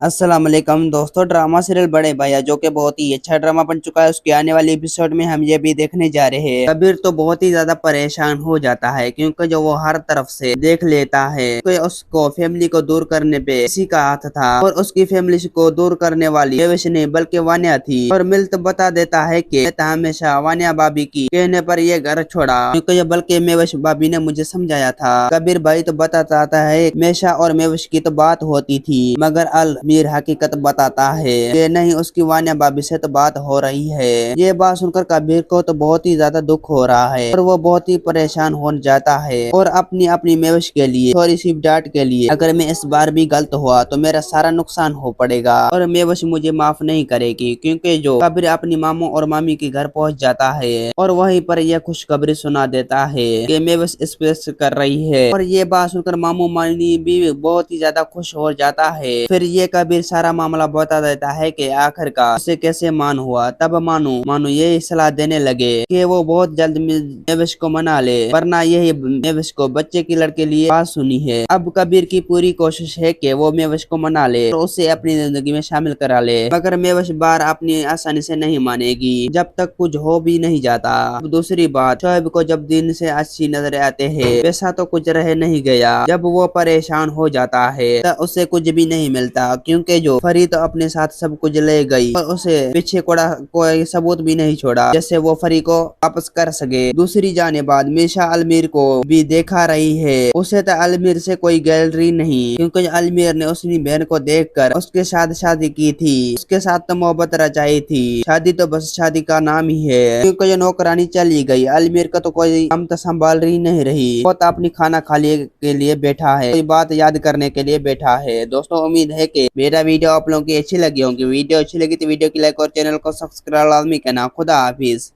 अस्सलाम वालेकुम दोस्तों। ड्रामा सीरियल बड़े भैया जो कि बहुत ही अच्छा ड्रामा बन चुका है, उसके आने वाले एपिसोड में हम ये भी देखने जा रहे हैं। कबीर तो बहुत ही ज्यादा परेशान हो जाता है क्योंकि जो वो हर तरफ से देख लेता है कि उसको फैमिली को दूर करने पे किसी का हाथ था और उसकी फैमिली को दूर करने वाली देवेश नहीं बल्कि वान्या थी। और मिल्त बता देता है कि हमेशा वान्या भाभी की कहने पर ये घर छोड़ा क्योंकि बल्कि मेवश भाभी ने मुझे समझाया था। कबीर भाई तो बताता है मेशा और मेवश की तो बात होती थी, मगर अल मीर हकीकत बताता है कि नहीं, उसकी वान्या भाभी से तो बात हो रही है। ये बात सुनकर कबीर को तो बहुत ही ज्यादा दुख हो रहा है और वो बहुत ही परेशान हो जाता है और अपनी अपनी मेवश के लिए सॉरी सिर्फ डांट के लिए, अगर मैं इस बार भी गलत हुआ तो मेरा सारा नुकसान हो पड़ेगा और मेवश मुझे माफ नहीं करेगी। क्योंकि जो कबीर अपनी मामू और मामी के घर पहुंच जाता है और वहीं पर यह खुशखबरी सुना देता है कि मेवश स्पेस कर रही है। और ये बात सुनकर मामू मामी भी बहुत ही ज्यादा खुश हो जाता है। फिर ये कबीर सारा मामला बता देता है कि आखिरकार उसे कैसे मान हुआ। तब मानू मानू ये सलाह देने लगे कि वो बहुत जल्द मेवश को मना ले, वरना यही मेवश को बच्चे की लड़के लिए बात सुनी है। अब कबीर की पूरी कोशिश है कि वो मेवश को मना ले और उसे अपनी जिंदगी में शामिल करा ले, मगर मेवश बार अपनी आसानी से नहीं मानेगी जब तक कुछ हो भी नहीं जाता। अब दूसरी बात, शोएब को जब दिन से अच्छी नजर आते हैं वैसा तो कुछ रह नहीं गया। जब वो परेशान हो जाता है तो उसे कुछ भी नहीं मिलता क्योंकि जो फरी तो अपने साथ सब कुछ ले गई और उसे पीछे कोई सबूत भी नहीं छोड़ा जैसे वो फरी को वापस कर सके। दूसरी जाने बाद मीशा अलमीर को भी देखा रही है। उसे तो अलमीर से कोई गैलरी नहीं क्योंकि अलमीर ने उसकी बहन को देखकर उसके साथ शादी की थी, उसके साथ तो मोहब्बत रचाई थी। शादी तो बस शादी का नाम ही है क्योंकि जो नौकरानी चली गई, अलमीर का तो कोई काम तो संभाल रही नहीं रही। वो तो अपनी खाना खाने के लिए बैठा है, कोई बात याद करने के लिए बैठा है। दोस्तों उम्मीद है कि मेरा वीडियो आप लोगों की अच्छी लगी होगी। वीडियो अच्छी लगी तो वीडियो की लाइक और चैनल को सब्सक्राइब लाजमी करना। खुदा हाफिज।